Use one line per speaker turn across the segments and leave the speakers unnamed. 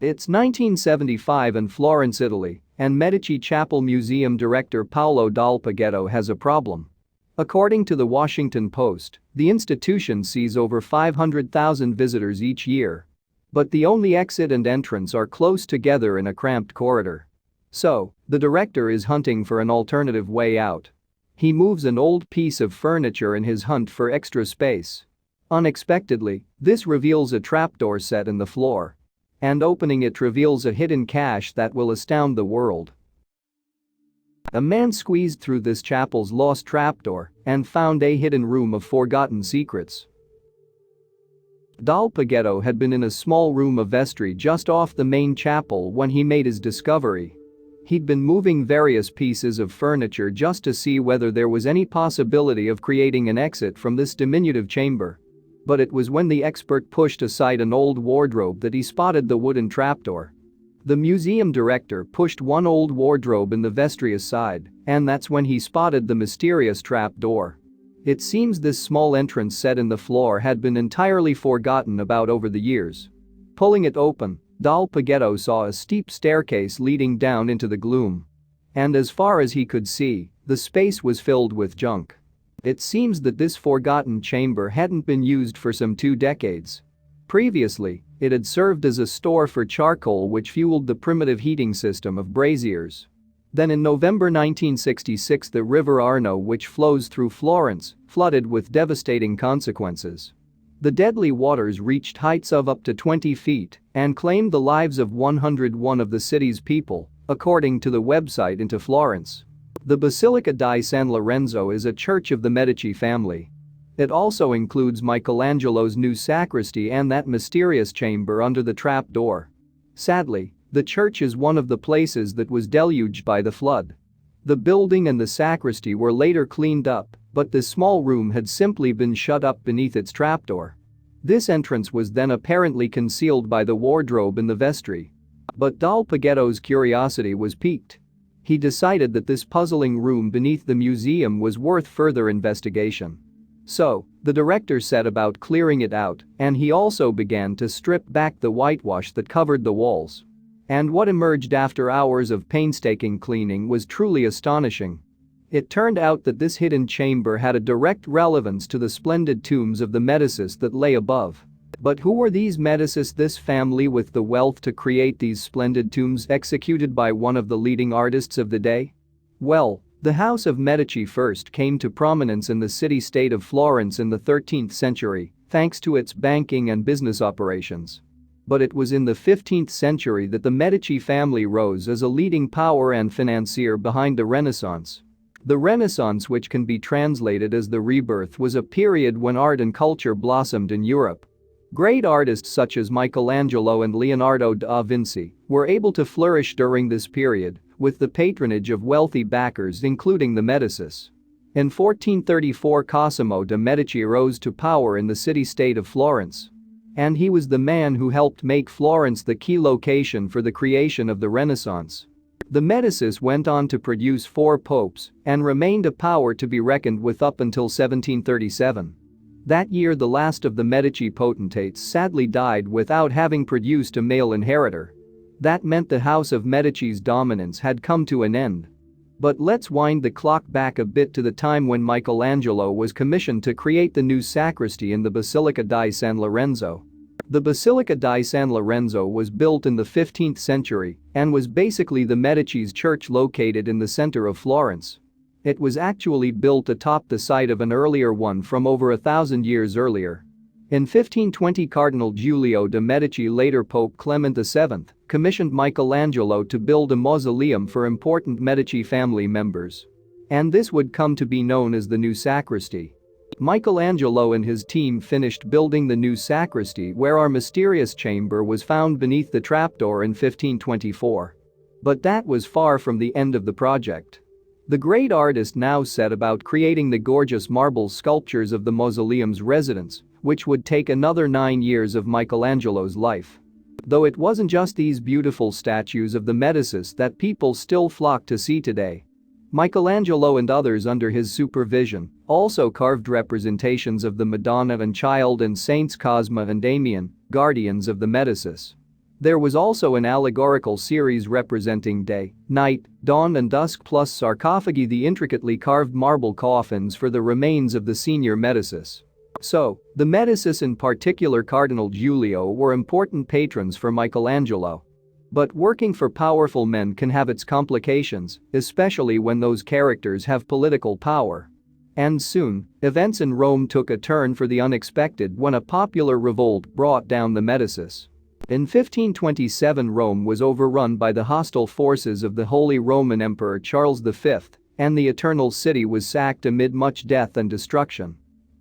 It's 1975 in Florence, Italy, and Medici Chapel Museum director Paolo Dal Poggetto has a problem. According to the Washington Post, the institution sees over 500,000 visitors each year. But the only exit and entrance are close together in a cramped corridor. So, the director is hunting for an alternative way out. He moves an old piece of furniture in his hunt for extra space. Unexpectedly, this reveals a trapdoor set in the floor. And opening it reveals a hidden cache that will astound the world. A man squeezed through this chapel's lost trapdoor and found a hidden room of forgotten secrets. Dal Poggetto had been in a small room of vestry just off the main chapel when he made his discovery. He'd been moving various pieces of furniture just to see whether there was any possibility of creating an exit from this diminutive chamber. But it was when the expert pushed aside an old wardrobe that he spotted the wooden trapdoor. The museum director pushed one old wardrobe in the vestry aside, and that's when he spotted the mysterious trapdoor. It seems this small entrance set in the floor had been entirely forgotten about over the years. Pulling it open, Dal Poggetto saw a steep staircase leading down into the gloom. And as far as he could see, the space was filled with junk. It seems that this forgotten chamber hadn't been used for some 2 decades. Previously, it had served as a store for charcoal which fueled the primitive heating system of braziers. Then in November 1966 the river Arno, which flows through Florence, flooded with devastating consequences. The deadly waters reached heights of up to 20 feet and claimed the lives of 101 of the city's people, according to the website Into Florence. The Basilica di San Lorenzo is a church of the Medici family. It also includes Michelangelo's new sacristy and that mysterious chamber under the trapdoor. Sadly, the church is one of the places that was deluged by the flood. The building and the sacristy were later cleaned up, but this small room had simply been shut up beneath its trapdoor. This entrance was then apparently concealed by the wardrobe in the vestry. But Dal Poggetto's curiosity was piqued. He decided that this puzzling room beneath the museum was worth further investigation. So, the director set about clearing it out, and he also began to strip back the whitewash that covered the walls. And what emerged after hours of painstaking cleaning was truly astonishing. It turned out that this hidden chamber had a direct relevance to the splendid tombs of the Medicis that lay above. But who were these Medicis, this family with the wealth to create these splendid tombs executed by one of the leading artists of the day? Well, the House of Medici first came to prominence in the city-state of Florence in the 13th century, thanks to its banking and business operations. But it was in the 15th century that the Medici family rose as a leading power and financier behind the Renaissance. The Renaissance, which can be translated as the rebirth, was a period when art and culture blossomed in Europe. Great artists such as Michelangelo and Leonardo da Vinci were able to flourish during this period, with the patronage of wealthy backers including the Medicis. In 1434 Cosimo de' Medici rose to power in the city-state of Florence. And he was the man who helped make Florence the key location for the creation of the Renaissance. The Medicis went on to produce 4 popes and remained a power to be reckoned with up until 1737. That year the last of the Medici potentates sadly died without having produced a male inheritor. That meant the House of Medici's dominance had come to an end. But let's wind the clock back a bit to the time when Michelangelo was commissioned to create the new sacristy in the Basilica di San Lorenzo. The Basilica di San Lorenzo was built in the 15th century and was basically the Medici's church located in the center of Florence. It was actually built atop the site of an earlier one from over 1,000 years earlier. In 1520 Cardinal Giulio de' Medici, later Pope Clement VII, commissioned Michelangelo to build a mausoleum for important Medici family members. And this would come to be known as the new sacristy. Michelangelo and his team finished building the new sacristy where our mysterious chamber was found beneath the trapdoor in 1524. But that was far from the end of the project. The great artist now set about creating the gorgeous marble sculptures of the mausoleum's residents, which would take another 9 years of Michelangelo's life. Though it wasn't just these beautiful statues of the Medicis that people still flock to see today. Michelangelo and others under his supervision also carved representations of the Madonna and Child and Saints Cosma and Damian, guardians of the Medicis. There was also an allegorical series representing day, night, dawn and dusk plus sarcophagi, the intricately carved marble coffins for the remains of the senior Medicis. So, the Medicis, in particular Cardinal Giulio, were important patrons for Michelangelo. But working for powerful men can have its complications, especially when those characters have political power. And soon, events in Rome took a turn for the unexpected when a popular revolt brought down the Medicis. In 1527, Rome was overrun by the hostile forces of the Holy Roman Emperor Charles V, and the Eternal City was sacked amid much death and destruction.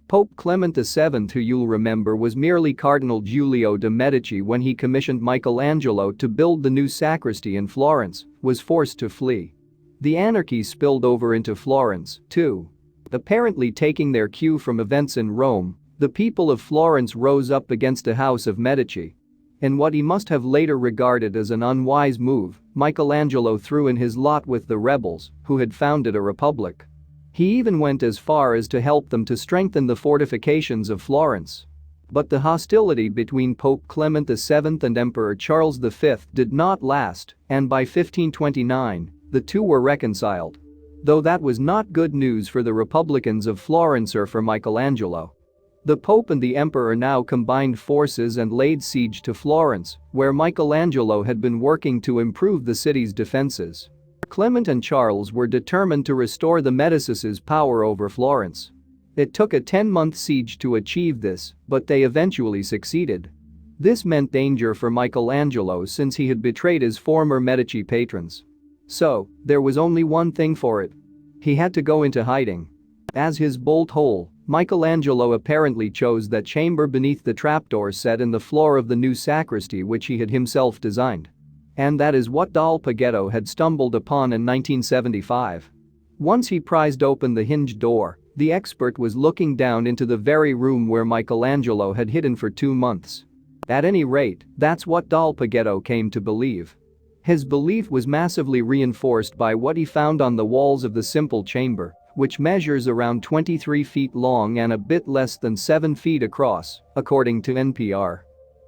Pope Clement VII, who you'll remember was merely Cardinal Giulio de' Medici when he commissioned Michelangelo to build the new sacristy in Florence, was forced to flee. The anarchy spilled over into Florence, too. Apparently taking their cue from events in Rome, the people of Florence rose up against a house of Medici. In what he must have later regarded as an unwise move, Michelangelo threw in his lot with the rebels, who had founded a republic. He even went as far as to help them to strengthen the fortifications of Florence. But the hostility between Pope Clement VII and Emperor Charles V did not last, and by 1529, the two were reconciled. Though that was not good news for the Republicans of Florence or for Michelangelo. The Pope and the Emperor now combined forces and laid siege to Florence, where Michelangelo had been working to improve the city's defenses. Clement and Charles were determined to restore the Medicis' power over Florence. It took a 10-month siege to achieve this, but they eventually succeeded. This meant danger for Michelangelo since he had betrayed his former Medici patrons. So, there was only one thing for it. He had to go into hiding. As his bolt hole, Michelangelo apparently chose that chamber beneath the trapdoor set in the floor of the new sacristy which he had himself designed. And that is what Dal Poggetto had stumbled upon in 1975. Once he prized open the hinged door, the expert was looking down into the very room where Michelangelo had hidden for 2 months. At any rate, that's what Dal Poggetto came to believe. His belief was massively reinforced by what he found on the walls of the simple chamber, which measures around 23 feet long and a bit less than 7 feet across, according to NPR.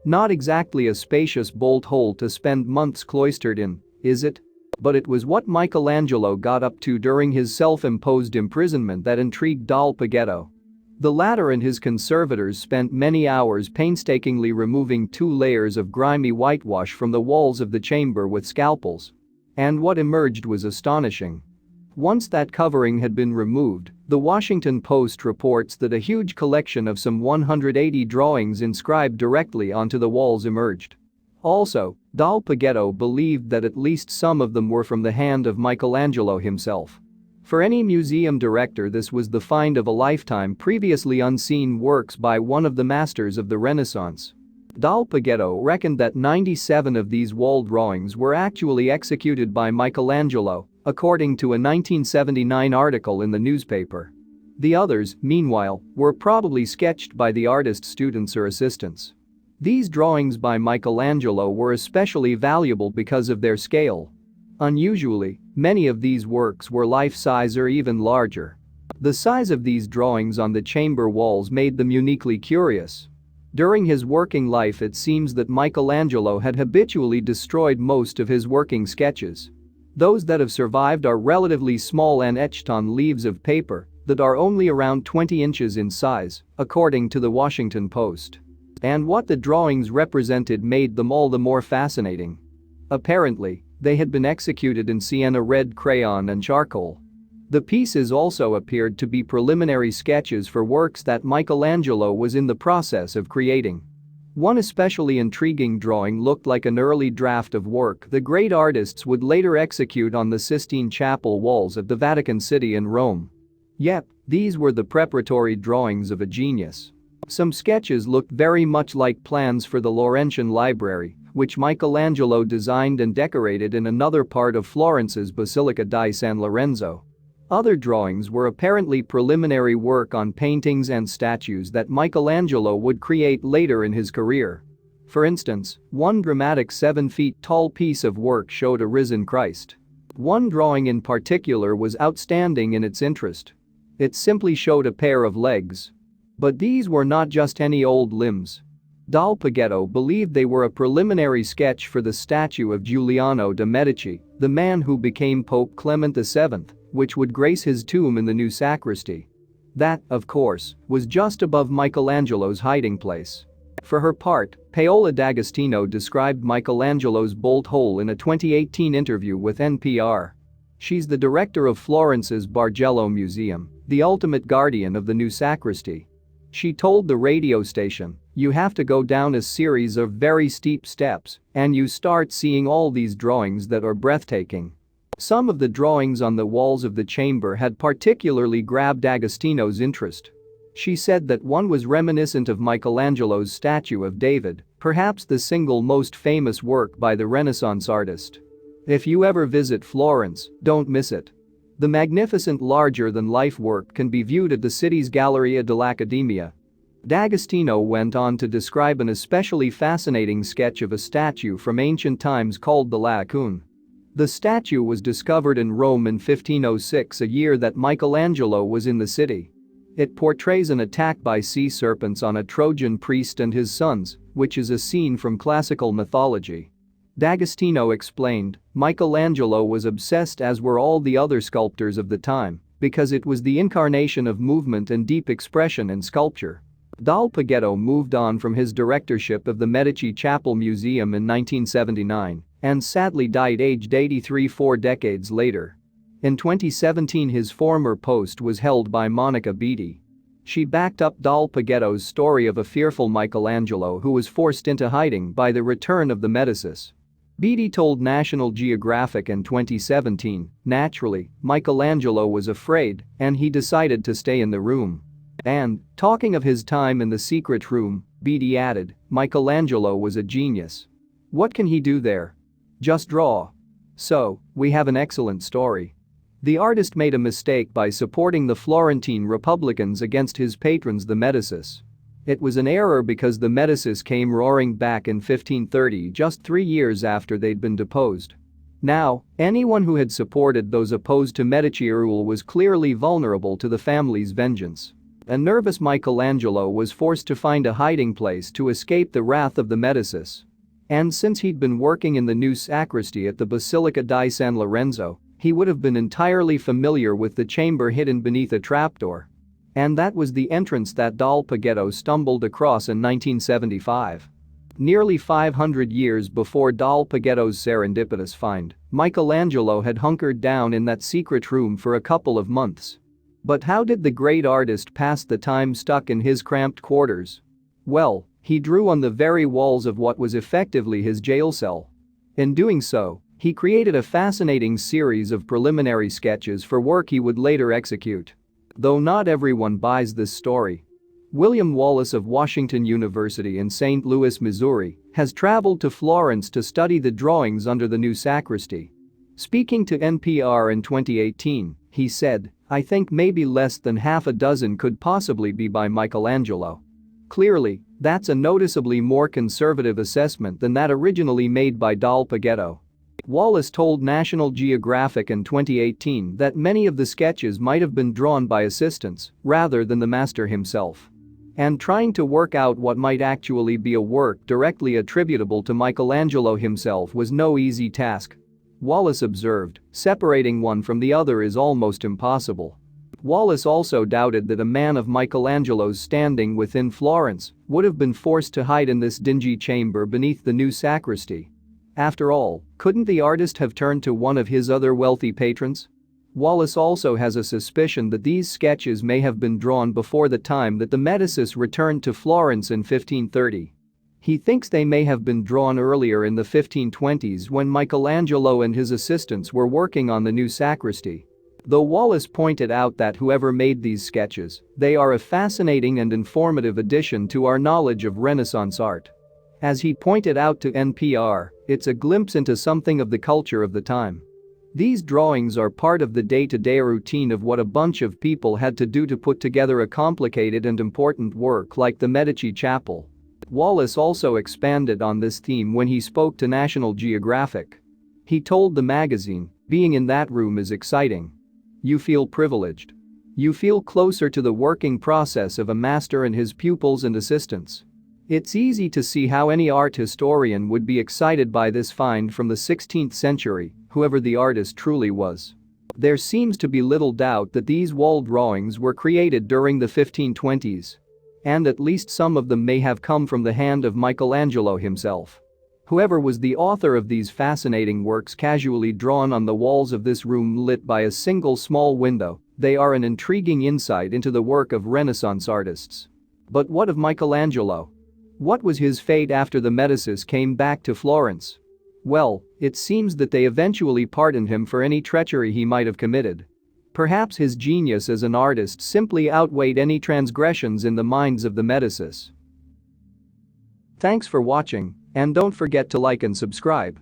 Not exactly a spacious bolt hole to spend months cloistered in, is it? But it was what Michelangelo got up to during his self-imposed imprisonment that intrigued Dal Poggetto. The latter and his conservators spent many hours painstakingly removing 2 layers of grimy whitewash from the walls of the chamber with scalpels. And what emerged was astonishing. Once that covering had been removed, the Washington Post reports that a huge collection of some 180 drawings inscribed directly onto the walls emerged. Also, Dal Poggetto believed that at least some of them were from the hand of Michelangelo himself. For any museum director, this was the find of a lifetime, previously unseen works by one of the masters of the Renaissance. Dal Poggetto reckoned that 97 of these wall drawings were actually executed by Michelangelo, according to a 1979 article in the newspaper. The others, meanwhile, were probably sketched by the artist's students or assistants. These drawings by Michelangelo were especially valuable because of their scale. Unusually, many of these works were life-size or even larger. The size of these drawings on the chamber walls made them uniquely curious. During his working life, it seems that Michelangelo had habitually destroyed most of his working sketches. Those that have survived are relatively small and etched on leaves of paper that are only around 20 inches in size, according to the Washington Post. And what the drawings represented made them all the more fascinating. Apparently, they had been executed in sienna red crayon and charcoal. The pieces also appeared to be preliminary sketches for works that Michelangelo was in the process of creating. One especially intriguing drawing looked like an early draft of work the great artists would later execute on the Sistine Chapel walls of the Vatican City in Rome. Yep, these were the preparatory drawings of a genius. Some sketches looked very much like plans for the Laurentian Library, which Michelangelo designed and decorated in another part of Florence's Basilica di San Lorenzo. Other drawings were apparently preliminary work on paintings and statues that Michelangelo would create later in his career. For instance, one dramatic 7-feet-tall piece of work showed a risen Christ. One drawing in particular was outstanding in its interest. It simply showed a pair of legs. But these were not just any old limbs. Dal Poggetto believed they were a preliminary sketch for the statue of Giuliano de' Medici, the man who became Pope Clement VII, which would grace his tomb in the new sacristy. That, of course, was just above Michelangelo's hiding place. For her part, Paola D'Agostino described Michelangelo's bolt hole in a 2018 interview with NPR. She's the director of Florence's Bargello Museum, the ultimate guardian of the new sacristy. She told the radio station, "You have to go down a series of very steep steps, and you start seeing all these drawings that are breathtaking." Some of the drawings on the walls of the chamber had particularly grabbed Agostino's interest. She said that one was reminiscent of Michelangelo's statue of David, perhaps the single most famous work by the Renaissance artist. If you ever visit Florence, don't miss it. The magnificent larger-than-life work can be viewed at the city's Galleria dell'Accademia. D'Agostino went on to describe an especially fascinating sketch of a statue from ancient times called the Laocoon. The statue was discovered in Rome in 1506, a year that Michelangelo was in the city. It portrays an attack by sea serpents on a Trojan priest and his sons, which is a scene from classical mythology. D'Agostino explained, Michelangelo was obsessed, as were all the other sculptors of the time, because it was the incarnation of movement and deep expression in sculpture. Dal Poggetto moved on from his directorship of the Medici Chapel Museum in 1979 and sadly died aged 83 4 decades later. In 2017, his former post was held by Monica Beattie. She backed up Dal Poggetto's story of a fearful Michelangelo who was forced into hiding by the return of the Medicis. Beattie told National Geographic in 2017, "Naturally, Michelangelo was afraid and he decided to stay in the room." And, talking of his time in the secret room, Beattie added, "Michelangelo was a genius. What can he do there? Just draw." So, we have an excellent story. The artist made a mistake by supporting the Florentine Republicans against his patrons the Medicis. It was an error because the Medicis came roaring back in 1530, just 3 years after they'd been deposed. Now, anyone who had supported those opposed to Medici rule was clearly vulnerable to the family's vengeance. A nervous Michelangelo was forced to find a hiding place to escape the wrath of the Medicis. And since he'd been working in the new sacristy at the Basilica di San Lorenzo, he would have been entirely familiar with the chamber hidden beneath a trapdoor. And that was the entrance that Dal Poggetto stumbled across in 1975. Nearly 500 years before Dal Poggetto's serendipitous find, Michelangelo had hunkered down in that secret room for a couple of months. But how did the great artist pass the time stuck in his cramped quarters? Well, he drew on the very walls of what was effectively his jail cell. In doing so, he created a fascinating series of preliminary sketches for work he would later execute. Though not everyone buys this story. William Wallace of Washington University in St. Louis, Missouri, has traveled to Florence to study the drawings under the new sacristy. Speaking to NPR in 2018, he said, "I think maybe less than half a dozen could possibly be by Michelangelo." Clearly, that's a noticeably more conservative assessment than that originally made by Dal Poggetto. Wallace told National Geographic in 2018 that many of the sketches might have been drawn by assistants rather than the master himself. And trying to work out what might actually be a work directly attributable to Michelangelo himself was no easy task. Wallace observed, separating one from the other is almost impossible. Wallace also doubted that a man of Michelangelo's standing within Florence would have been forced to hide in this dingy chamber beneath the new sacristy. After all, couldn't the artist have turned to one of his other wealthy patrons? Wallace also has a suspicion that these sketches may have been drawn before the time that the Medicis returned to Florence in 1530. He thinks they may have been drawn earlier in the 1520s when Michelangelo and his assistants were working on the new sacristy. Though Wallace pointed out that whoever made these sketches, they are a fascinating and informative addition to our knowledge of Renaissance art. As he pointed out to NPR, it's a glimpse into something of the culture of the time. These drawings are part of the day-to-day routine of what a bunch of people had to do to put together a complicated and important work like the Medici Chapel. Wallace also expanded on this theme when he spoke to National Geographic. He told the magazine, "Being in that room is exciting. You feel privileged. You feel closer to the working process of a master and his pupils and assistants. It's easy to see how any art historian would be excited by this find from the 16th century, whoever the artist truly was. There seems to be little doubt that these wall drawings were created during the 1520s. And at least some of them may have come from the hand of Michelangelo himself. Whoever was the author of these fascinating works casually drawn on the walls of this room lit by a single small window, they are an intriguing insight into the work of Renaissance artists. But what of Michelangelo? What was his fate after the Medicis came back to Florence? Well, it seems that they eventually pardoned him for any treachery he might have committed. Perhaps his genius as an artist simply outweighed any transgressions in the minds of the Medicis. Thanks for watching, and don't forget to like and subscribe.